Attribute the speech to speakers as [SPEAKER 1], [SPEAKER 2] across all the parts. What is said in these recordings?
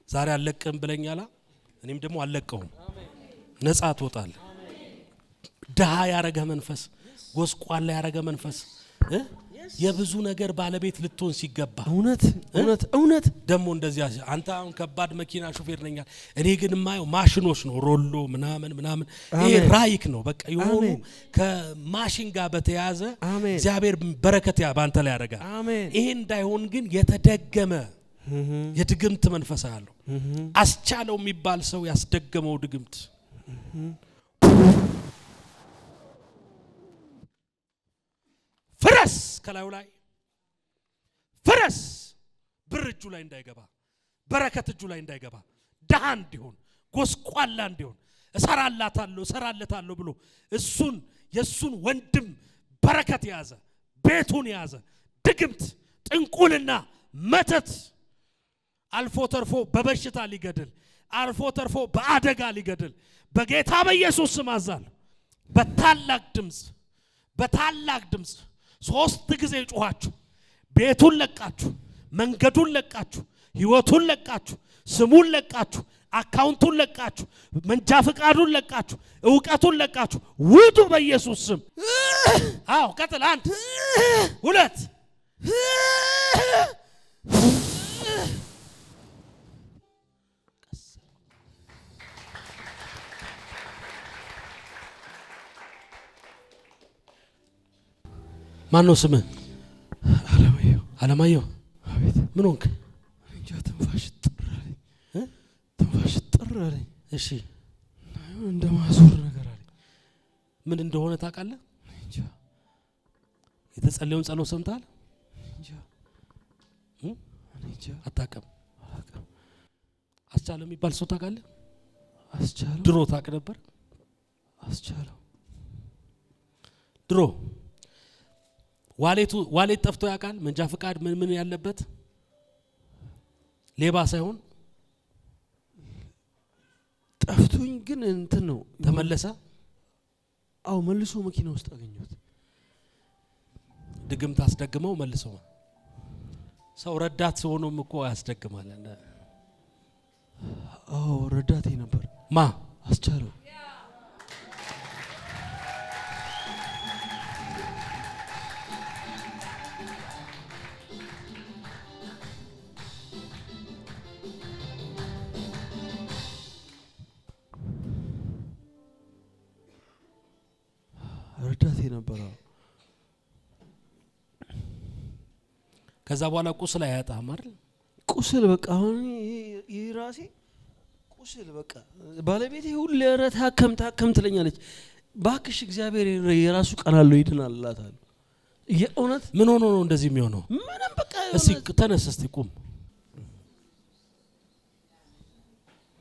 [SPEAKER 1] ዛሬ አለቀም ብለኛላ እኔም ደግሞ አለቀውም ነፃ ትወጣለህ ደሃ ያረገ መንፈስ ጎስቋላ ያረገ መንፈስ የብዙ ነገር ባለቤት ልትሆን ሲገባ እውነት ደሞ እንደዚህ አንተ አሁን ከባድ መኪና ሹፌር ነኛል እኔ ግን ማየው ማሽኖች ነው ሮሎ ምናምን ይሄ ራይክ ነው በቃ የሆኑ ከማሽን ጋር በተያዘ እግዚአብሔር በረከት ባንተ ላይ ያረጋ ይሄ እንዳይሆን ግን የተደገመ የድግምት መንፈስ አለው አስቻለው የሚባል ሰው ያስደገመው ድግምት ፍረስ ከላዩ ላይ ፍረስ ብር እጁ ላይ እንዳይገባ በረከት እጁ ላይ እንዳይገባ ደሃ እንዲሆን ጎስቋላ እንዲሆን እሰራለታለሁ ብሎ የሱን ወንድም በረከት ያዘ ቤቱን ያዘ ድግምት ጥንቁልና መተት አልፎ ተርፎ በበሽታ ሊገድል አልፎ ተርፎ በአደጋ ሊገድል በጌታ በኢየሱስ ስም አዛለሁ በታላቅ ድምጽ 3 ጊዜ ጮኻችሁ ቤቱን ለቃችሁ መንገዱን ለቃችሁ ህይወቱን ለቃችሁ ስሙን ለቃችሁ አካውንቱን ለቃችሁ መንጃ ፍቃዱን ለቃችሁ ዕውቀቱን ለቃችሁ ውጡ በኢየሱስ ስም አዎ ቀጥል 1 2 ማነው ስምህ አለማየሁ አቤት ምን ሆንክ እንጃ ትንፋሽ ጥራለኝ እሺ እንደማዞር ነገር አለ ምን እንደሆነ ታውቃለህ እንጃ የተጸለየውን ጸሎት ሰምተሃል እንጃ አታውቅም አስቻለው የሚባል ሰው ታውቃለህ አስቻለው ድሮ ታውቅ ነበር አስቻለው ድሮ ዋሌት ጠፍቶ ያውቃል መንጃ ፍቃድ ምን ያለበት ሌባ ሳይሆን ጠፍቶኝ ግን እንትን ነው ተመለሰ አው መልሶ መኪና ውስጥ አገኘሁት ድግምት አስደግመው መልሶ ሰው ረዳት ሆኖም እኮ ያስደግማል አው ረዳቴ ነበር ማ አስቻለው ረዳቴ ነበር ከዛ በኋላ ቁስል አያጣም አይደል ቁስል በቃ አሁን ይራሴ ቁስል በቃ ባለቤቴ ሁሉ ታከም ትለኛለች ባክሽ እግዚአብሔር የራሱ ቀናለው ይድናል አላታል የእውነት ምን ሆኖ ነው እንደዚህ የሚሆነው ምንም በቃ እስቲ ተነስ እስቲ ቁም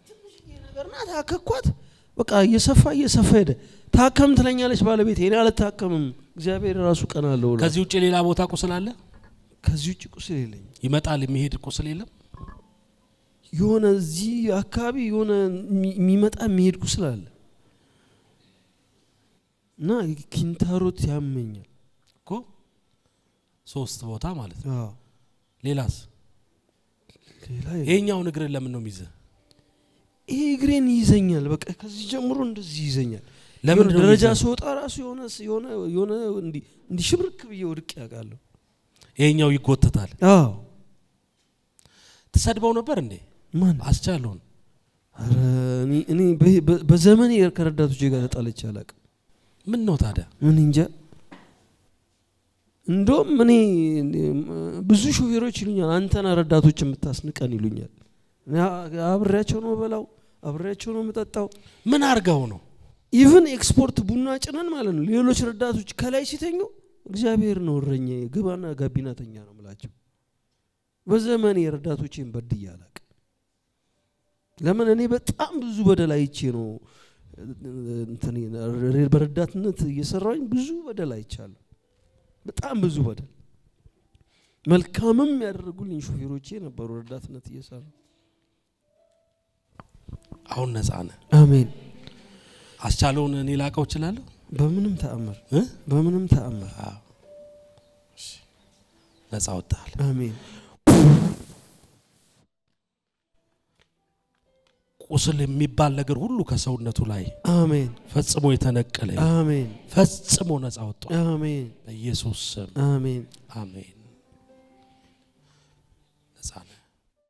[SPEAKER 1] ትንሽ ነገርና ታከኳት በቃ እየሰፋ ሄደ ታከም ትለኛለች ባለቤቴ እኔ አልታከምም እግዚአብሔር ራሱ ቀናለው ከዚህ ውጪ ሌላ ቦታ ቁስል አለ ከዚህ ውጪ ቁስል የለኝ ይመጣል የሚሄድ ቁስል የለም የሆነ እዚህ አካባቢ የሆነ የሚመጣ የሚሄድ ቁስል አለ እና ኪንታሮት ያመኛል እኮ 3 ቦታ ማለት ነው ሌላስ ይሄኛው እግሬን ለምን ነው የሚይዘው ይሄ እግሬን ይዘኛል በቃ ከዚህ ጀምሮ እንደዚህ ይዘኛል ለምን ደረጃ ስወጣ ራሱ የሆነ እንዲ ሽብርክ ብዬ ወድቅ ያጋለሁ ይሄኛው ይጎተታል አዎ ተሰድበው ነበር እንዴ ማን አስቻለውን አረ እኔ በዘመኔ ከረዳቶቼ ጋር ተጣልቼ አላውቅም ምን ነው ታዲያ ምን እንጃ እንደውም እኔ ብዙ ሹፌሮች ይሉኛል አንተና ረዳቶች የምታስንቀን ይሉኛል አብሬያቸው ነው በላው አብሬያቸው ነው መጣጣው ምን አርጋው ነው ኢቭን ኤክስፖርት ቡና ጭነን ማለት ነው ሌሎች ረዳቶች ከላይ ሲተኙ እግዚአብሔር ነው እረኛ ግባና ጋቢናተኛ ነው ማለት በዘመኔ ረዳቶቼን በድያላቅ ለምን እኔ በጣም ብዙ በደላይቼ ነው እንትን በረዳትነት እየሰራኝ ብዙ በደላይቻለሁ በጣም ብዙ በደል መልካምም ያደርጉልኝ ሹፌሮቼ ነበሩ ረዳትነት እየሰራ አሁን ነፃ ነህ አሜን አስቻለውን እኔ ላቀው ይችላል በምንም ተአምር እሺ ነፃ ወጣል አሜን
[SPEAKER 2] ቁስል የሚባል ነገር ሁሉ ከሰውነቱ ላይ
[SPEAKER 1] አሜን
[SPEAKER 2] ፈጽሞ የተነቀለ
[SPEAKER 1] አሜን
[SPEAKER 2] ፈጽሞ ነፃ ወጥቷል
[SPEAKER 1] አሜን
[SPEAKER 2] በኢየሱስ ስም
[SPEAKER 1] አሜን
[SPEAKER 2] አሜን ነፃ